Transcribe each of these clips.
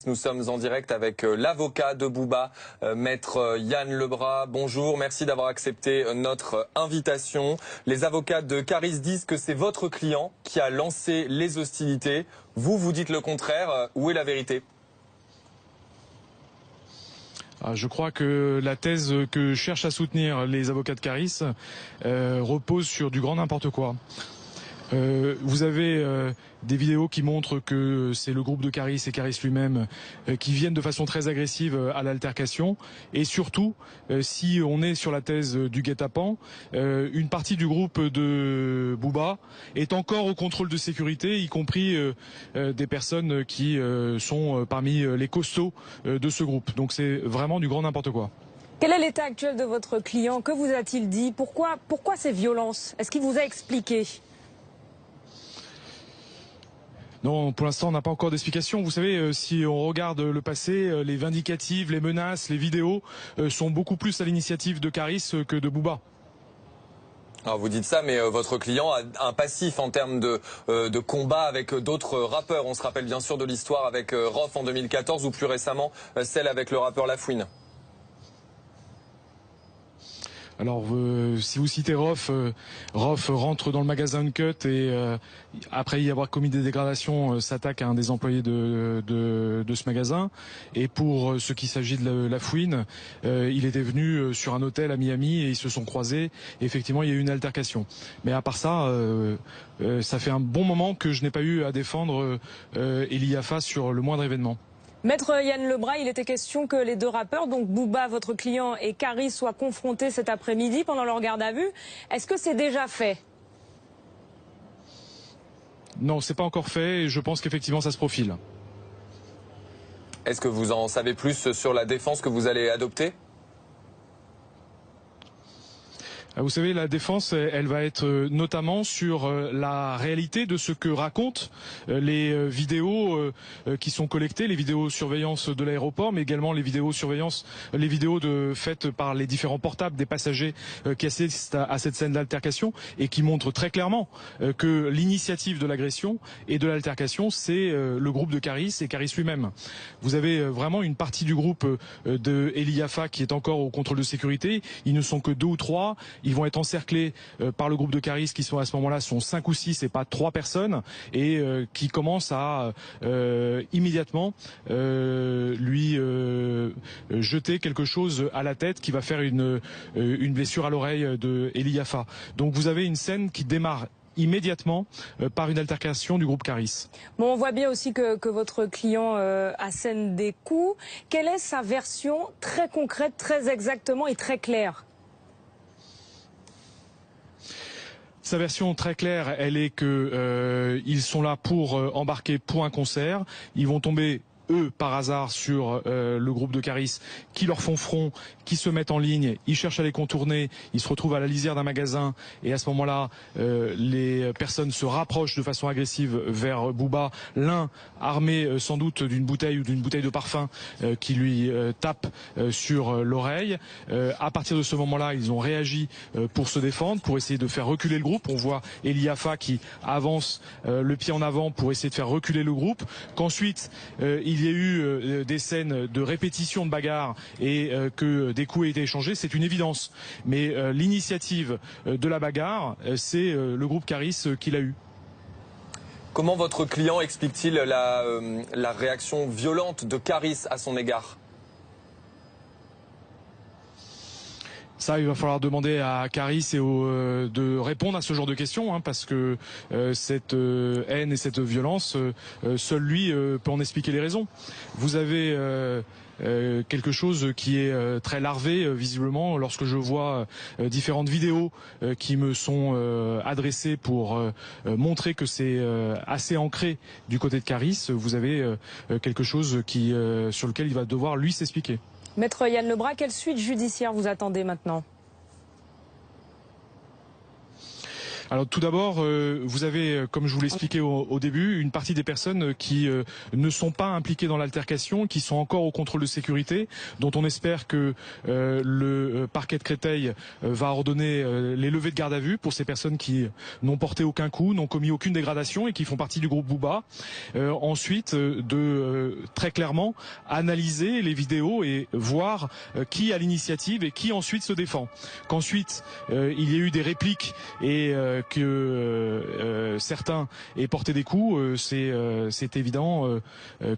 Nous sommes en direct avec l'avocat de Bouba, maître Yann Lebras. Bonjour, merci d'avoir accepté notre invitation. Les avocats de Karis disent que c'est votre client qui a lancé les hostilités. Vous dites le contraire. Où est la vérité ? Je crois que la thèse que cherchent à soutenir les avocats de Karis repose sur du grand n'importe quoi. Vous avez des vidéos qui montrent que c'est le groupe de Karis et Karis lui-même qui viennent de façon très agressive à l'altercation. Et surtout, si on est sur la thèse du guet-apens, une partie du groupe de Bouba est encore au contrôle de sécurité, y compris des personnes qui sont parmi les costauds de ce groupe. Donc c'est vraiment du grand n'importe quoi. Quel est l'état actuel de votre client? Que vous a-t-il dit? Pourquoi ces violences? Est-ce qu'il vous a expliqué? Non, pour l'instant, on n'a pas encore d'explication. Vous savez, si on regarde le passé, les vindicatives, les menaces, les vidéos sont beaucoup plus à l'initiative de Karis que de Bouba. Alors vous dites ça, mais votre client a un passif en termes de combat avec d'autres rappeurs. On se rappelle bien sûr de l'histoire avec Rof en 2014 ou plus récemment celle avec le rappeur Lafouine. Alors, si vous citez Rof, Rof rentre dans le magasin Uncut et après y avoir commis des dégradations, s'attaque à un des employés de ce magasin. Et pour ce qui s'agit de Lafouine, il était venu sur un hôtel à Miami et ils se sont croisés. Et effectivement, il y a eu une altercation. Mais à part ça, ça fait un bon moment que je n'ai pas eu à défendre Eli Yafa sur le moindre événement. Maître Yann Lebras, il était question que les deux rappeurs, donc Bouba, votre client, et Karis, soient confrontés cet après-midi pendant leur garde à vue. Est-ce que c'est déjà fait? Non, c'est pas encore fait et je pense qu'effectivement ça se profile. Est-ce que vous en savez plus sur la défense que vous allez adopter ? Vous savez, la défense, elle va être notamment sur la réalité de ce que racontent les vidéos qui sont collectées, les vidéos surveillance de l'aéroport, mais également les vidéos surveillance, les vidéos faites par les différents portables des passagers qui assistent à cette scène d'altercation et qui montrent très clairement que l'initiative de l'agression et de l'altercation, c'est le groupe de Karis et Karis lui-même. Vous avez vraiment une partie du groupe de Eli Yafa qui est encore au contrôle de sécurité. Ils ne sont que 2 ou 3. Ils vont être encerclés par le groupe de Karis qui sont à ce moment-là sont 5 ou 6 et pas 3 personnes et qui commencent à immédiatement lui jeter quelque chose à la tête qui va faire une blessure à l'oreille de Eli Yafa. Donc vous avez une scène qui démarre immédiatement par une altercation du groupe Karis. Bon, on voit bien aussi que votre client assène des coups. Quelle est sa version très concrète, très exactement et très claire? Sa version très claire, elle est que ils sont là pour embarquer pour un concert. Ils vont tomber eux par hasard sur le groupe de Karis qui leur font front, qui se mettent en ligne, ils cherchent à les contourner, ils se retrouvent à la lisière d'un magasin et à ce moment-là les personnes se rapprochent de façon agressive vers Bouba, l'un armé sans doute d'une bouteille ou d'une bouteille de parfum qui lui tape sur l'oreille. À partir de ce moment-là, ils ont réagi pour se défendre, pour essayer de faire reculer le groupe. On voit Eli Yafa qui avance le pied en avant pour essayer de faire reculer le groupe, qu'ensuite il y a eu des scènes de répétition de bagarre et que des coups aient été échangés, c'est une évidence. Mais l'initiative de la bagarre, c'est le groupe Karis qui l'a eu. Comment votre client explique-t-il la réaction violente de Karis à son égard ? Ça, il va falloir demander à Karis et de répondre à ce genre de questions, parce que cette haine et cette violence, seul lui peut en expliquer les raisons. Vous avez quelque chose qui est très larvé visiblement lorsque je vois différentes vidéos qui me sont adressées pour montrer que c'est assez ancré du côté de Karis. Vous avez quelque chose sur lequel il va devoir lui s'expliquer. Maître Yann Lebras, quelle suite judiciaire vous attendez maintenant? Alors tout d'abord, vous avez, comme je vous l'expliquais au début, une partie des personnes qui ne sont pas impliquées dans l'altercation, qui sont encore au contrôle de sécurité, dont on espère que le parquet de Créteil va ordonner les levées de garde à vue pour ces personnes qui n'ont porté aucun coup, n'ont commis aucune dégradation et qui font partie du groupe Booba. Ensuite, très clairement analyser les vidéos et voir qui a l'initiative et qui ensuite se défend. Qu'ensuite il y a eu des répliques et que certains aient porté des coups, c'est évident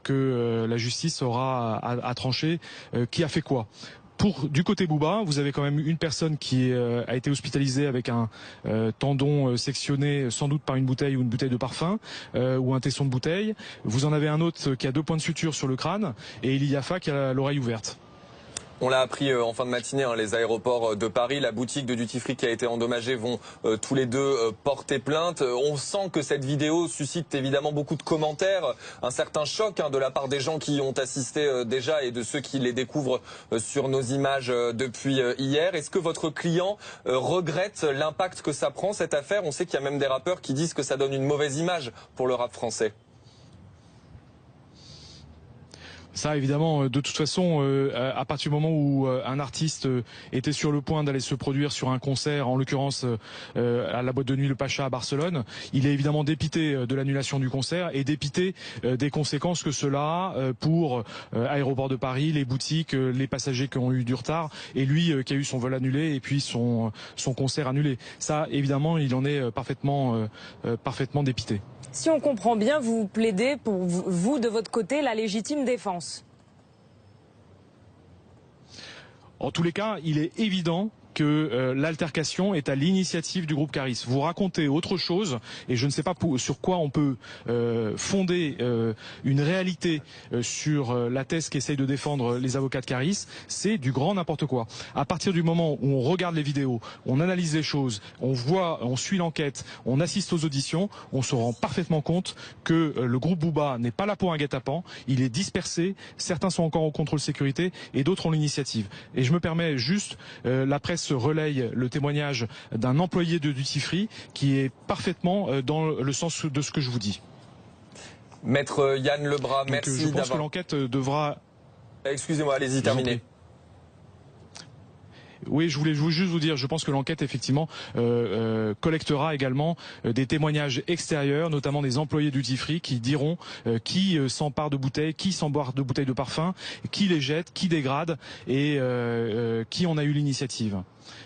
que la justice aura à trancher qui a fait quoi. Du côté Booba, vous avez quand même une personne qui a été hospitalisée avec un tendon sectionné sans doute par une bouteille ou une bouteille de parfum ou un tesson de bouteille. Vous en avez un autre qui a 2 points de suture sur le crâne et Elie Yaffa qui a l'oreille ouverte. On l'a appris en fin de matinée, les aéroports de Paris, la boutique de Duty Free qui a été endommagée vont tous les deux porter plainte. On sent que cette vidéo suscite évidemment beaucoup de commentaires, un certain choc de la part des gens qui y ont assisté déjà et de ceux qui les découvrent sur nos images depuis hier. Est-ce que votre client regrette l'impact que ça prend cette affaire? On sait qu'il y a même des rappeurs qui disent que ça donne une mauvaise image pour le rap français. Ça, évidemment, de toute façon, à partir du moment où un artiste était sur le point d'aller se produire sur un concert, en l'occurrence à la boîte de nuit Le Pacha à Barcelone, il est évidemment dépité de l'annulation du concert et dépité des conséquences que cela a pour Aéroport de Paris, les boutiques, les passagers qui ont eu du retard et lui qui a eu son vol annulé et puis son concert annulé. Ça, évidemment, il en est parfaitement dépité. Si on comprend bien, vous plaidez pour vous, de votre côté, la légitime défense. En tous les cas, il est évident que l'altercation est à l'initiative du groupe Caris. Vous racontez autre chose et je ne sais pas sur quoi on peut fonder une réalité sur la thèse qu'essayent de défendre les avocats de Caris. C'est du grand n'importe quoi. À partir du moment où on regarde les vidéos, on analyse les choses, on suit l'enquête, on assiste aux auditions, on se rend parfaitement compte que le groupe Booba n'est pas là pour un guet-apens, il est dispersé, certains sont encore au contrôle sécurité et d'autres ont l'initiative. Et je me permets juste, la presse relaye le témoignage d'un employé de Duty Free qui est parfaitement dans le sens de ce que je vous dis. Maître Yann Lebras, donc, merci je pense que l'enquête devra... Excusez-moi, allez-y, terminez. Oui, je voulais juste vous dire, je pense que l'enquête effectivement collectera également des témoignages extérieurs, notamment des employés du Duty Free qui diront qui s'empare de bouteilles, qui s'embarque de bouteilles de parfum, qui les jette, qui dégrade et qui en a eu l'initiative.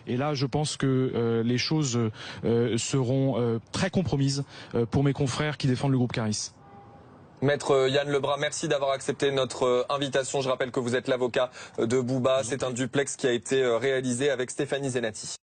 Et là, je pense que les choses seront très compromises pour mes confrères qui défendent le groupe Caris. Maître Yann Lebras, merci d'avoir accepté notre invitation. Je rappelle que vous êtes l'avocat de Booba. C'est un duplex qui a été réalisé avec Stéphanie Zenati.